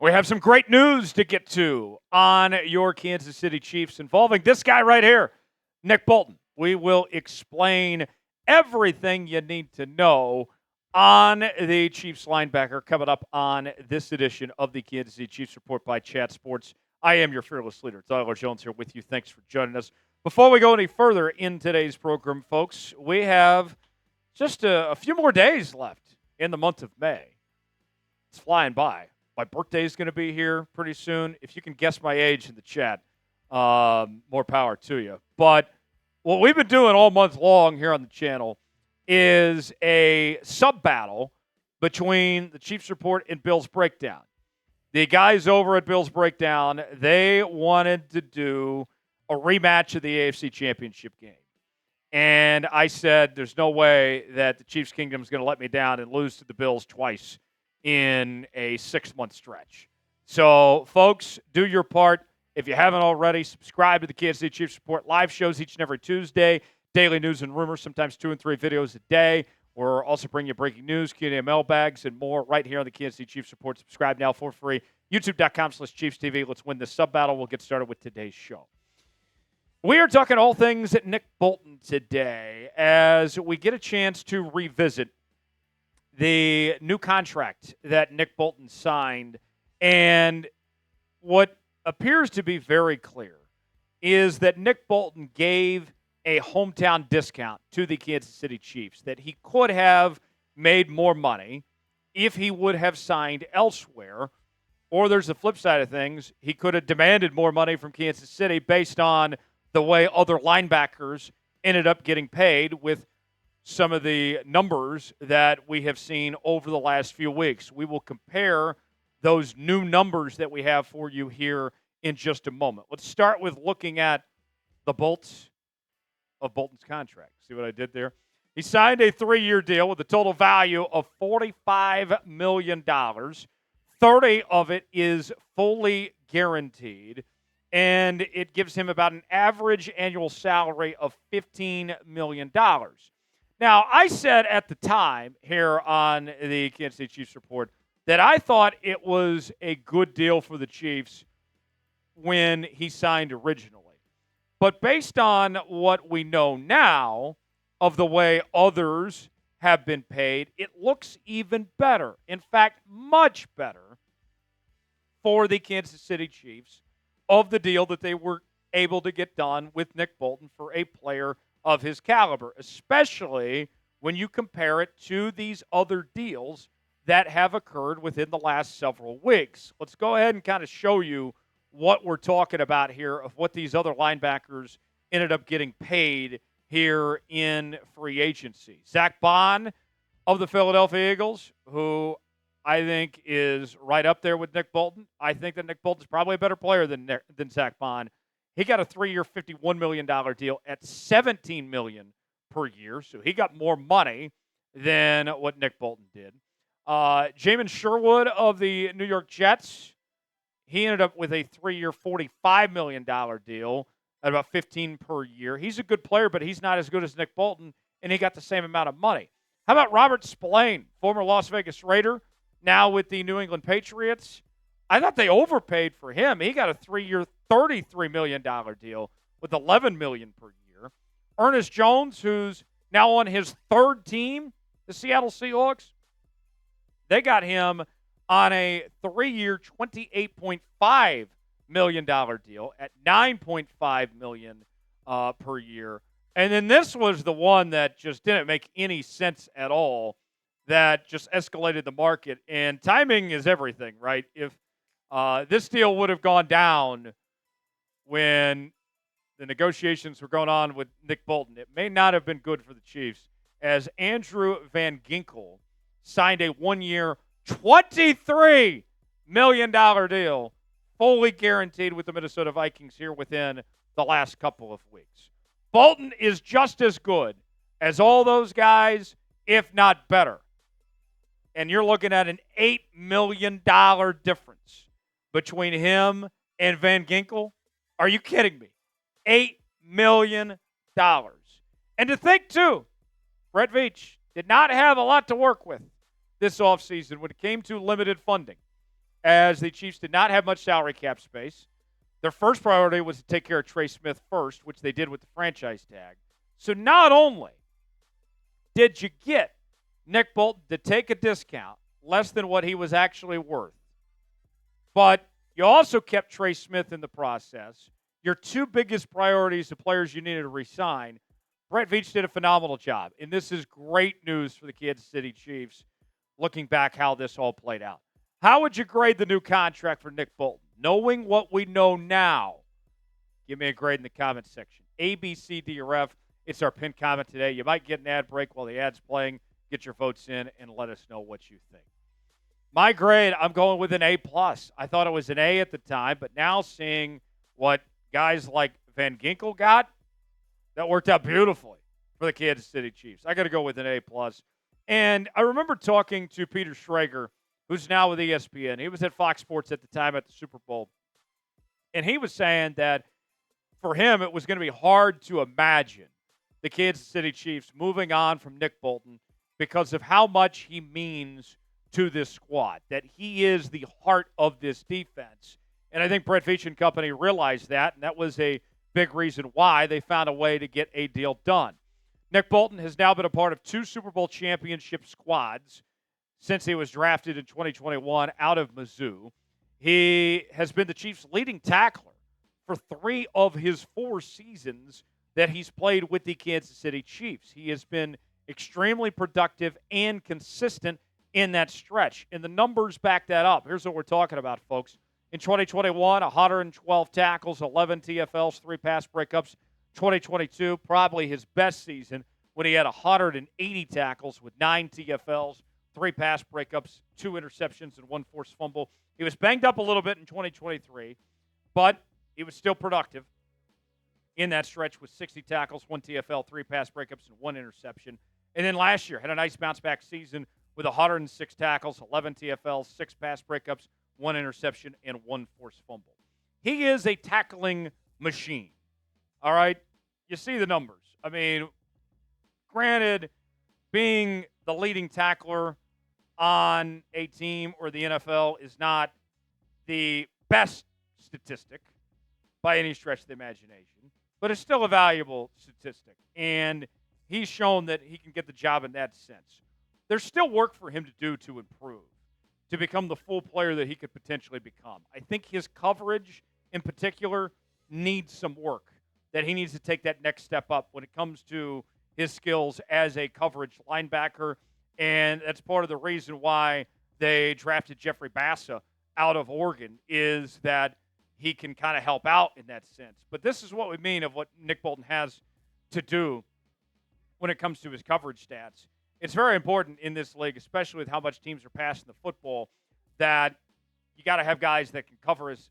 We have some great news to get to on your Kansas City Chiefs involving this guy right here, Nick Bolton. We will explain everything you need to know on the Chiefs linebacker coming up on this edition of the Kansas City Chiefs Report by Chat Sports. I am your fearless leader, Tyler Jones, here with you. Thanks for joining us. Before we go any further in today's program, folks, we have just a few more days left in the month of May. It's flying by. My birthday is going to be here pretty soon. If you can guess my age in the chat, more power to you. But what we've been doing all month long here on the channel is a sub-battle between the Chiefs Report and Bill's Breakdown. The guys over at Bill's Breakdown, they wanted to do a rematch of the AFC Championship game. And I said there's no way that the Chiefs Kingdom is going to let me down and lose to the Bills twice in a 6-month stretch. So, folks, do your part. If you haven't already, subscribe to the Kansas City Chiefs Report live shows each and every Tuesday, daily news and rumors, sometimes 2 and 3 videos a day. We're also bringing you breaking news, Q&A mailbags, and more right here on the Kansas City Chiefs Report. Subscribe now for free. YouTube.com/ChiefsTV. Let's win this sub-battle. We'll get started with today's show. We are talking all things at Nick Bolton today as we get a chance to revisit the new contract that Nick Bolton signed. And what appears to be very clear is that Nick Bolton gave a hometown discount to the Kansas City Chiefs, that he could have made more money if he would have signed elsewhere. Or there's the flip side of things. He could have demanded more money from Kansas City based on the way other linebackers ended up getting paid with some of the numbers that we have seen over the last few weeks. We will compare those new numbers that we have for you here in just a moment. Let's start with looking at the bolts of Bolton's contract. See what I did there? He signed a 3-year deal with a total value of $45 million. 30 of it is fully guaranteed, and it gives him about an average annual salary of $15 million. Now, I said at the time here on the Kansas City Chiefs Report that I thought it was a good deal for the Chiefs when he signed originally. But based on what we know now of the way others have been paid, it looks even better. In fact, much better for the Kansas City Chiefs of the deal that they were able to get done with Nick Bolton for a player of his caliber, especially when you compare it to these other deals that have occurred within the last several weeks. Let's go ahead and kind of show you what we're talking about here of what these other linebackers ended up getting paid here in free agency. Zack Baun of the Philadelphia Eagles, who I think is right up there with Nick Bolton. I think that Nick Bolton is probably a better player than Zack Baun. He got a 3-year, $51 million deal at $17 million per year, so he got more money than what Nick Bolton did. Jamien Sherwood of the New York Jets, he ended up with a 3-year, $45 million deal at about $15 per year. He's a good player, but he's not as good as Nick Bolton, and he got the same amount of money. How about Robert Spillane, former Las Vegas Raider, now with the New England Patriots? I thought they overpaid for him. He got a 3-year, $33 million deal with $11 million per year. Ernest Jones, who's now on his 3rd team, the Seattle Seahawks, they got him on a 3-year, $28.5 million deal at $9.5 million per year. And then this was the one that just didn't make any sense at all, that just escalated the market. And timing is everything, right? If this deal would have gone down when the negotiations were going on with Nick Bolton, it may not have been good for the Chiefs, as Andrew Van Ginkel signed a 1-year, $23 million deal, fully guaranteed with the Minnesota Vikings here within the last couple of weeks. Bolton is just as good as all those guys, if not better. And you're looking at an $8 million difference between him and Van Ginkel. Are you kidding me? $8 million. And to think, too, Brett Veach did not have a lot to work with this offseason when it came to limited funding. as the Chiefs did not have much salary cap space. Their first priority was to take care of Trey Smith first, which they did with the franchise tag. So not only did you get Nick Bolton to take a discount, less than what he was actually worth, but you also kept Trey Smith in the process. Your two biggest priorities, the players you needed to re-sign, Brett Veach did a phenomenal job. And this is great news for the Kansas City Chiefs, looking back how this all played out. How would you grade the new contract for Nick Bolton? Knowing what we know now, give me a grade in the comments section. A, B, C, D, or F. It's our pinned comment today. You might get an ad break while the ad's playing. Get your votes in and let us know what you think. My grade, I'm going with an A+. I thought it was an A at the time, but now seeing what guys like Van Ginkel got, that worked out beautifully for the Kansas City Chiefs. I got to go with an A+. And I remember talking to Peter Schrager, who's now with ESPN. He was at Fox Sports at the time at the Super Bowl. And he was saying that for him, it was going to be hard to imagine the Kansas City Chiefs moving on from Nick Bolton because of how much he means to this squad, that he is the heart of this defense. And I think Brett Veach and company realized that, and that was a big reason why they found a way to get a deal done. Nick Bolton has now been a part of two Super Bowl championship squads since he was drafted in 2021 out of Mizzou. He has been the Chiefs' leading tackler for 3 of his 4 seasons that he's played with the Kansas City Chiefs. He has been extremely productive and consistent in that stretch, and the numbers back that up. Here's what we're talking about, folks. In 2021, 112 tackles, 11 TFLs, 3 pass breakups. 2022, probably his best season when he had 180 tackles with 9 TFLs, 3 pass breakups, 2 interceptions, and 1 forced fumble. He was banged up a little bit in 2023, but he was still productive in that stretch with 60 tackles, 1 TFL, 3 pass breakups, and 1 interception. And then last year had a nice bounce-back season with 106 tackles, 11 TFLs, 6 pass breakups, 1 interception, and 1 forced fumble. He is a tackling machine. All right? You see the numbers. I mean, granted, being the leading tackler on a team or the NFL is not the best statistic by any stretch of the imagination, but it's still a valuable statistic. And he's shown that he can get the job in that sense. There's still work for him to do to improve, to become the full player that he could potentially become. I think his coverage in particular needs some work, that he needs to take that next step up when it comes to his skills as a coverage linebacker. And that's part of the reason why they drafted Jeffrey Bassa out of Oregon, is that he can kind of help out in that sense. But this is what we mean of what Nick Bolton has to do when it comes to his coverage stats. It's very important in this league, especially with how much teams are passing the football, that you got to have guys that can cover us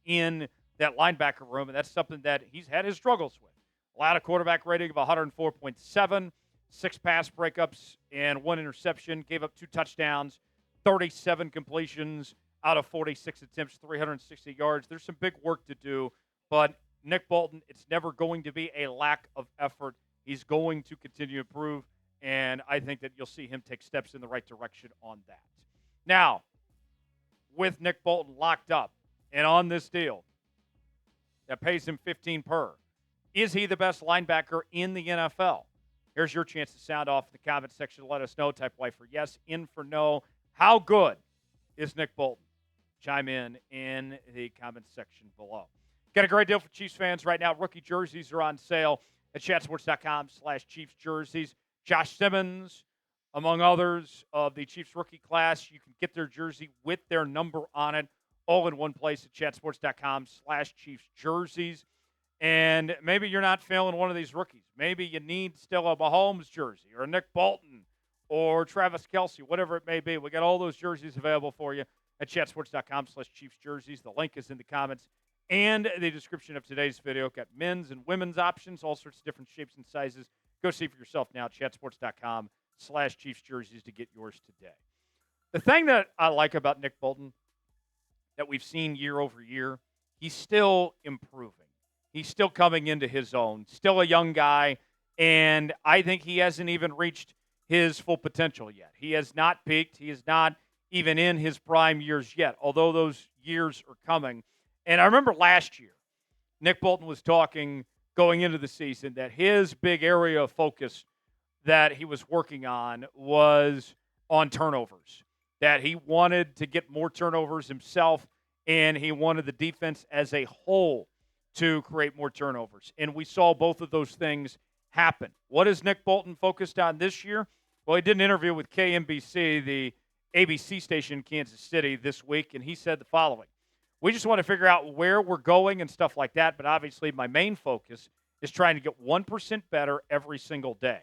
in that linebacker room, and that's something that he's had his struggles with. Allowed a quarterback rating of 104.7, 6 pass breakups, and 1 interception. Gave up 2 touchdowns, 37 completions out of 46 attempts, 360 yards. There's some big work to do, but Nick Bolton, it's never going to be a lack of effort. He's going to continue to improve, and I think that you'll see him take steps in the right direction on that. Now, with Nick Bolton locked up and on this deal that pays him $15 per, is he the best linebacker in the NFL? Here's your chance to sound off in the comment section. Let us know. Type Y for yes, in for no. How good is Nick Bolton? Chime in the comment section below. Got a great deal for Chiefs fans right now. Rookie jerseys are on sale at chatsports.com/Chiefs jerseys. Josh Simmons, among others of the Chiefs rookie class, you can get their jersey with their number on it, all in one place at chatsports.com/Chiefs jerseys. And maybe you're not feeling one of these rookies. Maybe you need still a Mahomes jersey or a Nick Bolton or Travis Kelce, whatever it may be. We got all those jerseys available for you at chatsports.com/Chiefs jerseys. The link is in the comments and the description of today's video. Got men's and women's options, all sorts of different shapes and sizes. Go see for yourself now at chatsports.com/Chiefs jerseys to get yours today. The thing that I like about Nick Bolton that we've seen year over year, he's still improving. He's still coming into his own, still a young guy, and I think he hasn't even reached his full potential yet. He has not peaked. He has not even in his prime years yet, although those years are coming. And I remember last year, Nick Bolton was talking going into the season that his big area of focus that he was working on was on turnovers, that he wanted to get more turnovers himself, and he wanted the defense as a whole to create more turnovers. And we saw both of those things happen. What is Nick Bolton focused on this year? Well, he did an interview with KMBC, the ABC station in Kansas City, this week, and he said the following. We just want to figure out where we're going and stuff like that, but obviously my main focus is trying to get 1% better every single day.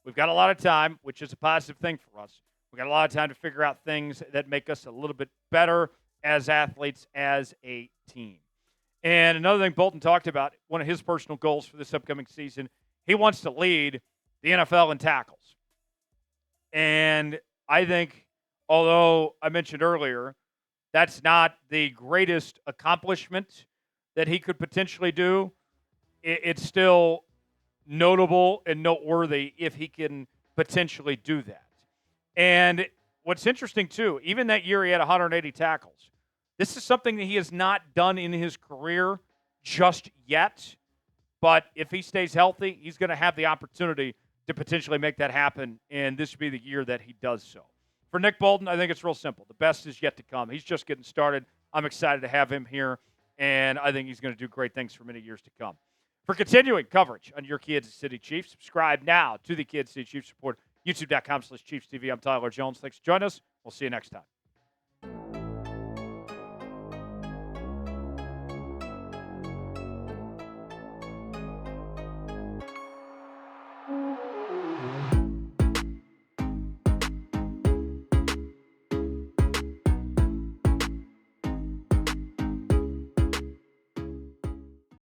We've got a lot of time, which is a positive thing for us. We've got a lot of time to figure out things that make us a little bit better as athletes, as a team. And another thing Bolton talked about, one of his personal goals for this upcoming season, he wants to lead the NFL in tackles. And I think, although I mentioned earlier, that's not the greatest accomplishment that he could potentially do, it's still notable and noteworthy if he can potentially do that. And what's interesting, too, even that year he had 180 tackles. This is something that he has not done in his career just yet. But if he stays healthy, he's going to have the opportunity to potentially make that happen, and this would be the year that he does so. For Nick Bolton, I think it's real simple. The best is yet to come. He's just getting started. I'm excited to have him here, and I think he's going to do great things for many years to come. For continuing coverage on your Kansas City Chiefs, subscribe now to the Kansas City Chiefs Report, youtube.com/ChiefsTV. I'm Tyler Jones. Thanks for joining us. We'll see you next time.